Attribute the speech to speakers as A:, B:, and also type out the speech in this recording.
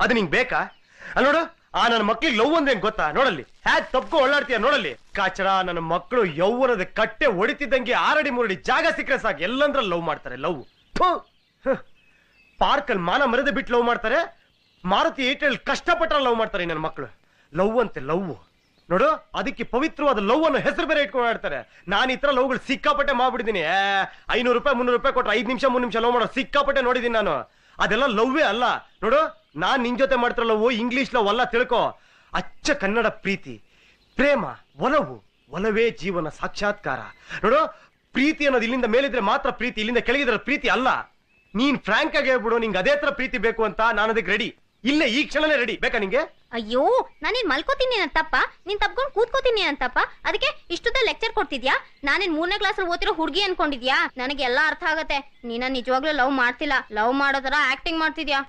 A: ಅದು ನಿಂಗೆ ಬೇಕಾ? ಅಲ್ಲಿ ನೋಡು, ಆ ನನ್ನ ಮಕ್ಳಿಗೆ ಲವ್ ಅಂದ್ರೆ ಗೊತ್ತಾ? ನೋಡಲ್ಲಿ ಹ್ಯಾಕ್ ತಪ್ಕೊ ಒಳ್ಳಾಡ್ತೀಯ ನೋಡಲ್ಲಿ. ಕಾಚರ ನನ್ನ ಮಕ್ಕಳು ಯೌವನದ ಕಟ್ಟೆ ಹೊಡಿತಿದ್ದಂಗೆ 6 ಅಡಿ 3 ಅಡಿ ಜಾಗ ಸಿಕ್ಕರೆ ಸಾಕು ಎಲ್ಲಂದ್ರ ಲವ್ ಮಾಡ್ತಾರೆ. ಲವ್ ಪಾರ್ಕಲ್ಲಿ ಮಾನ ಮರ್ಯಾದೆ ಬಿಟ್ಟು ಲವ್ ಮಾಡ್ತಾರೆ. ಮಾರುತಿ 8 ಕಷ್ಟಪಟ್ಟ ಲವ್ ಮಾಡ್ತಾರೆ ನನ್ನ ಮಕ್ಕಳು. ಲವ್ ಅಂತೆ ಲವ್ ನೋಡು, ಅದಕ್ಕೆ ಪವಿತ್ರವಾದ ಲವ್ ಅನ್ನು ಹೆಸರು ಬೇರೆ ಇಟ್ಕೊಂಡು ಆಡ್ತಾರೆ. ನಾನು ಈ ತರ ಲವ್ಗಳು ಸಿಕ್ಕಾಪಟ್ಟೆ ಮಾಡ್ಬಿಟ್ಟಿದ್ದೀನಿ. 500 ರೂಪಾಯಿ 300 ರೂಪಾಯಿ ಕೊಟ್ರೆ 5 ನಿಮಿಷ 3 ನಿಮಿಷ ಲವ್ ಮಾಡೋ ಸಿಕ್ಕಾಪಟ್ಟೆ ನೋಡಿದ್ದೀನಿ ನಾನು. ಅದೆಲ್ಲ ಲವ್ವೇ ಅಲ್ಲ. ನೋಡು, ನಾನ್ ನಿನ್ ಜೊತೆ ಮಾಡ್ತಿರೋ ಲವ್ ಇಂಗ್ಲಿಷ್ ಲವ್ ಅಲ್ಲ, ತಿಳ್ಕೊ. ಅಚ್ಚ ಕನ್ನಡ ಪ್ರೀತಿ, ಪ್ರೇಮ, ಒಲವು. ಒಲವೇ ಜೀವನ ಸಾಕ್ಷಾತ್ಕಾರ. ನೋಡು, ಪ್ರೀತಿ ಅನ್ನೋದು ಇಲ್ಲಿಂದ ಮೇಲಿದ್ರೆ ಮಾತ್ರ ಪ್ರೀತಿ, ಇಲ್ಲಿಂದ ಕೆಳಗಿದ್ರೆ ಪ್ರೀತಿ ಅಲ್ಲ. ನೀನ್ ಫ್ರಾಂಕ್ ಆಗಿ ಹೇಳ್ಬಿಡು, ನಿಂಗೆ ಅದೇ ತರ ಪ್ರೀತಿ ಬೇಕು ಅಂತ. ನಾನು ಅದಕ್ಕೆ ರೆಡಿ, ಇಲ್ಲೇ ಈ ಕ್ಷಣನೇ ರೆಡಿ. ಬೇಕಾ ನಿಂಗೆ?
B: ಅಯ್ಯೋ, ನಾನೇನ್ ಮಲ್ಕೋತೀನಿ ಅಂತಪ್ಪ, ನೀನ್ ತಪ್ಕೊಂಡು ಕೂತ್ಕೋತೀನಿ ಅಂತಪ್ಪ. ಅದಕ್ಕೆ ಇಷ್ಟುದ ಲೆಕ್ಚರ್ ಕೊಡ್ತಿದ್ಯಾ? ನಾನೇನ್ 3ನೇ ಕ್ಲಾಸ್ ಓದಿರೋ ಹುಡುಗಿ ಅನ್ಕೊಂಡಿದ್ಯಾ? ನನಗೆ ಎಲ್ಲಾ ಅರ್ಥ ಆಗತ್ತೆ. ನೀನ ನಿಜವಾಗ್ಲೂ ಲವ್ ಮಾಡ್ತಿಲ್ಲ, ಲವ್ ಮಾಡೋ ತರ ಆಕ್ಟಿಂಗ್ ಮಾಡ್ತಿದ್ಯಾ.